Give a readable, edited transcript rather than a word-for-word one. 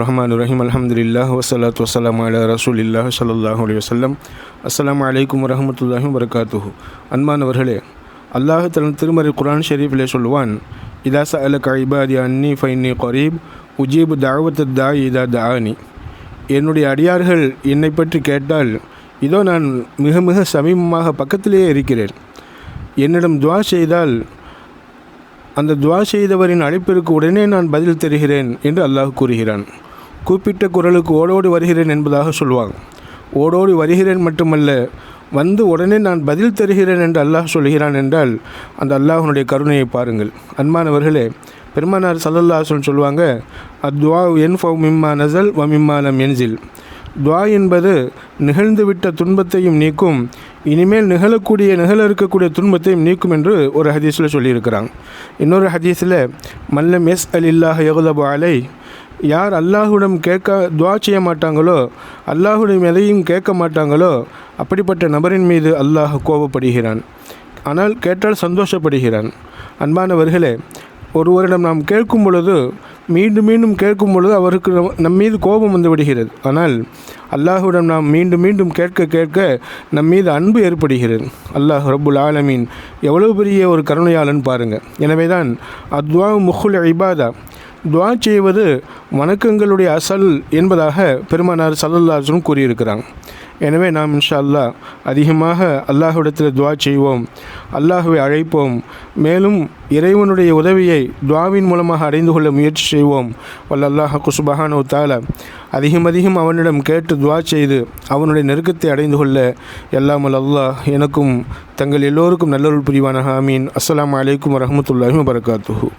ரஹ்மானுர்-ரஹீம். அல்ஹம்துலில்லாஹ் வஸ்ஸலாத்து வஸ்ஸலாமு அலா ரசூலில்லாஹ் ஸல்லல்லாஹு அலைஹி வஸல்லம். அஸ்ஸலாமு அலைக்கும் வரஹ்மத்துல்லாஹி வபரகாத்துஹு. அன்பானவர்களே, அல்லாஹ் தன் திருமறை குர்ஆன் ஷரீஃபிலே சொல்லுவான், இதா சஅலக இபாதி அன்னி ஃபஇன்னி கரீப் உஜீபு தஅவத்தத் தாஇ இதா தஆனி. என்னுடைய அடியார்கள் என்னை பற்றி கேட்டால் இதோ நான் மிக மிக சமீபமாக பக்கத்திலேயே இருக்கிறேன். என்னிடம் துஆ செய்தால் அந்த துஆ செய்தவரின் அழைப்பிற்கு உடனே நான் பதில் தருகிறேன் என்று அல்லாஹ் கூறுகிறான். கூப்பிட்ட குரலுக்கு ஓடோடி வருகிறேன் என்பதாக சொல்வாங்க. ஓடோடி வருகிறேன் மட்டுமல்ல, வந்து உடனே நான் பதில் தருகிறேன் என்று அல்லாஹ் சொல்கிறான் என்றால் அந்த அல்லாஹ்வுடைய கருணையை பாருங்கள். அன்பானவர்களே, பெருமானார் ஸல்லல்லாஹு அலைஹி வஸல்லம் சொல்லுவாங்க, அத்வா யன்ஃபவு மிம்மா நஸல் வ மிம்மா லம் யன்ஸில். துஆ என்பது நிகழ்ந்துவிட்ட துன்பத்தையும் நீக்கும், இனிமேல் நிகழ இருக்கக்கூடிய துன்பத்தையும் நீக்கும் என்று ஒரு ஹதீஸில் சொல்லியிருக்கிறாங்க. இன்னொரு ஹதீஸில், மல்லம் எஸ் அலில்லாஹ் யகுலபு அலை, யார் அல்லாஹுடன் துஆ செய்ய மாட்டாங்களோ, அல்லாஹுடன் எதையும் கேட்க மாட்டாங்களோ, அப்படிப்பட்ட நபரின் மீது அல்லாஹ் கோபப்படுகிறான், ஆனால் கேட்டால் சந்தோஷப்படுகிறான். அன்பானவர்களே, ஒருவரிடம் நாம் கேட்கும் பொழுது மீண்டும் மீண்டும் கேட்கும் பொழுது அவருக்கு நம் மீது கோபம் வந்து விடுகிறது. ஆனால் அல்லாஹுடன் நாம் மீண்டும் மீண்டும் கேட்க கேட்க நம் மீது அன்பு ஏற்படுகிறது. அல்லாஹ் ரப்புல் ஆலமீன் எவ்வளவு பெரிய ஒரு கருணையாளன் பாருங்கள். எனவே தான் அத்வா முஹுல் இபாதா, துஆ செய்வது வணக்கங்களுடைய அசல் என்பதாக பெருமானார் ஸல்லல்லாஹு அலைஹி வஸல்லம் கூறியிருக்கிறாங்க. எனவே நாம் இன்ஷா அல்லாஹ் அதிகமாக அல்லாஹ்விடத்தில் துஆ செய்வோம், அல்லாஹ்வை அழைப்போம், மேலும் இறைவனுடைய உதவியை துஆவின் மூலமாக அடைந்து கொள்ள முயற்சி செய்வோம். வல்லல்லாஹு சுப்ஹானஹு வ தஆலா அதிகம் அவனிடம் கேட்டு துஆ செய்து அவனுடைய நெருக்கத்தை அடைந்து கொள்ள எல்லாம் அல்லாஹ் எனக்கும் தங்கள் எல்லோருக்கும் நல்லருள் புரிவானாக. ஆமீன். அஸ்ஸலாமு அலைக்கும் வரஹ்மத்துல்லாஹி வபரகாத்துஹு.